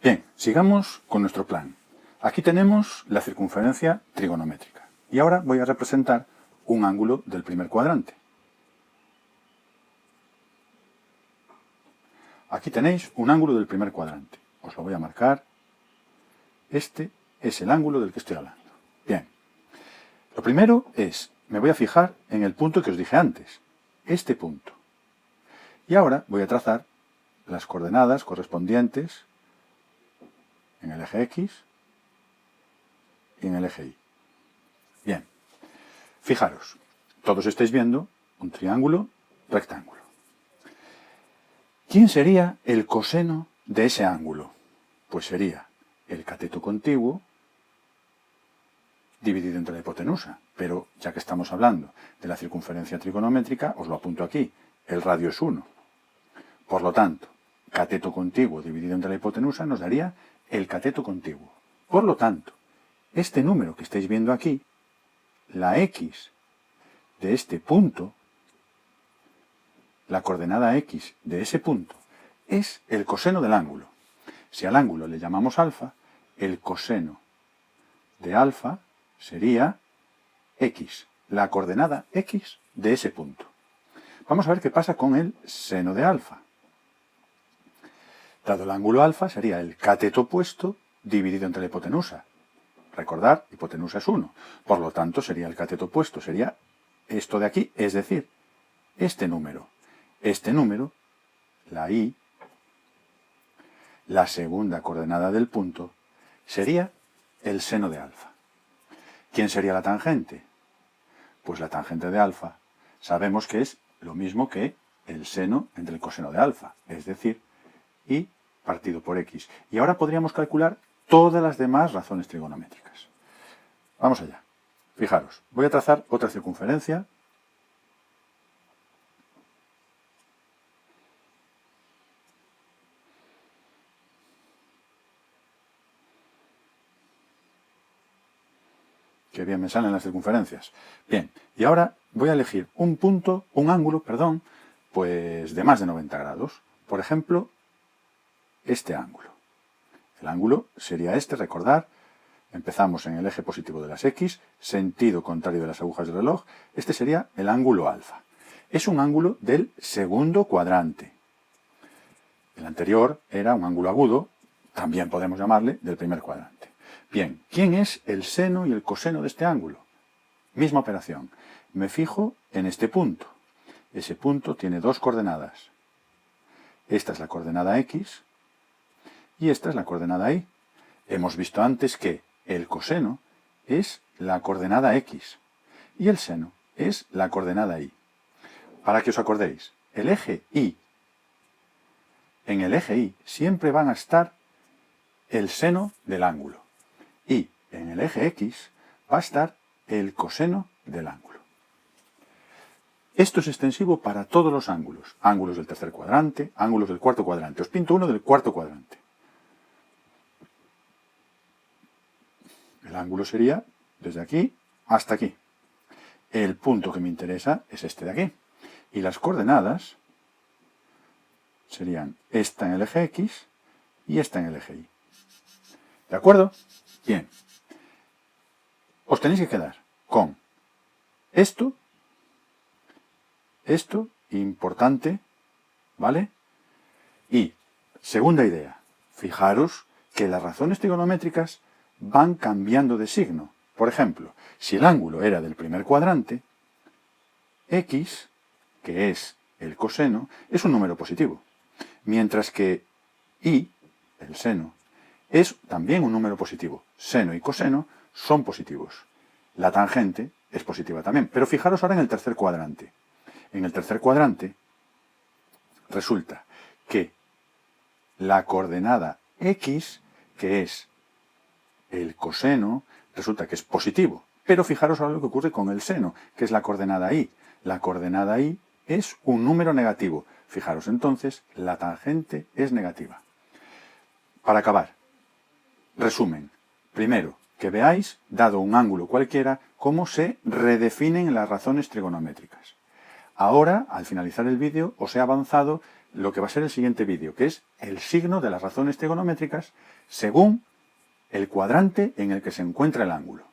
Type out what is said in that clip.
Bien, sigamos con nuestro plan. Aquí tenemos la circunferencia trigonométrica. Y ahora voy a representar un ángulo del primer cuadrante. Aquí tenéis un ángulo del primer cuadrante. Os lo voy a marcar. Este es el ángulo del que estoy hablando. Bien. Lo primero es, me voy a fijar en el punto que os dije antes. Este punto. Y ahora voy a trazar las coordenadas correspondientes en el eje X y en el eje Y. Bien. Fijaros, todos estáis viendo un triángulo rectángulo. ¿Quién sería el coseno de ese ángulo? Pues sería el cateto contiguo dividido entre la hipotenusa. Pero ya que estamos hablando de la circunferencia trigonométrica, os lo apunto aquí. El radio es 1. Por lo tanto, cateto contiguo dividido entre la hipotenusa nos daría el cateto contiguo. Por lo tanto, este número que estáis viendo aquí, la X de este punto, la coordenada X de ese punto, es el coseno del ángulo. Si al ángulo le llamamos alfa, el coseno de alfa sería X, la coordenada X de ese punto. Vamos a ver qué pasa con el seno de alfa. Dado el ángulo alfa, sería el cateto opuesto dividido entre la hipotenusa. Recordad, hipotenusa es 1. Por lo tanto, sería el cateto opuesto. Sería esto de aquí, es decir, este número. Este número, la Y, la segunda coordenada del punto, sería el seno de alfa. ¿Quién sería la tangente? Pues la tangente de alfa sabemos que es lo mismo que el seno entre el coseno de alfa, es decir, Y partido por X. Y ahora podríamos calcular todas las demás razones trigonométricas. Vamos allá. Fijaros, voy a trazar otra circunferencia. Qué bien me salen las circunferencias. Bien, y ahora voy a elegir un ángulo, pues de más de 90 grados. Por ejemplo, este ángulo. El ángulo sería este, recordar. Empezamos en el eje positivo de las X, sentido contrario de las agujas del reloj. Este sería el ángulo alfa. Es un ángulo del segundo cuadrante. El anterior era un ángulo agudo, también podemos llamarle del primer cuadrante. Bien, ¿quién es el seno y el coseno de este ángulo? Misma operación. Me fijo en este punto. Ese punto tiene dos coordenadas. Esta es la coordenada X y esta es la coordenada Y. Hemos visto antes que el coseno es la coordenada X y el seno es la coordenada Y. Para que os acordéis, el eje Y, en el eje Y siempre van a estar el seno del ángulo y en el eje X va a estar el coseno del ángulo. Esto es extensivo para todos los ángulos. Ángulos del tercer cuadrante, ángulos del cuarto cuadrante. Os pinto uno del cuarto cuadrante. El ángulo sería desde aquí hasta aquí. El punto que me interesa es este de aquí. Y las coordenadas serían esta en el eje X y esta en el eje Y. ¿De acuerdo? Bien. Os tenéis que quedar con esto, importante, ¿vale? Y, segunda idea, fijaros que las razones trigonométricas van cambiando de signo. Por ejemplo, si el ángulo era del primer cuadrante, X, que es el coseno, es un número positivo. Mientras que Y, el seno, es también un número positivo. Seno y coseno son positivos. La tangente es positiva también. Pero fijaros ahora en el tercer cuadrante. En el tercer cuadrante resulta que la coordenada X, que es el coseno, resulta que es positivo. Pero fijaros ahora lo que ocurre con el seno, que es la coordenada Y. La coordenada Y es un número negativo. Fijaros entonces, la tangente es negativa. Para acabar, resumen. Primero, que veáis, dado un ángulo cualquiera, cómo se redefinen las razones trigonométricas. Ahora, al finalizar el vídeo, os he avanzado lo que va a ser el siguiente vídeo, que es el signo de las razones trigonométricas según el cuadrante en el que se encuentra el ángulo.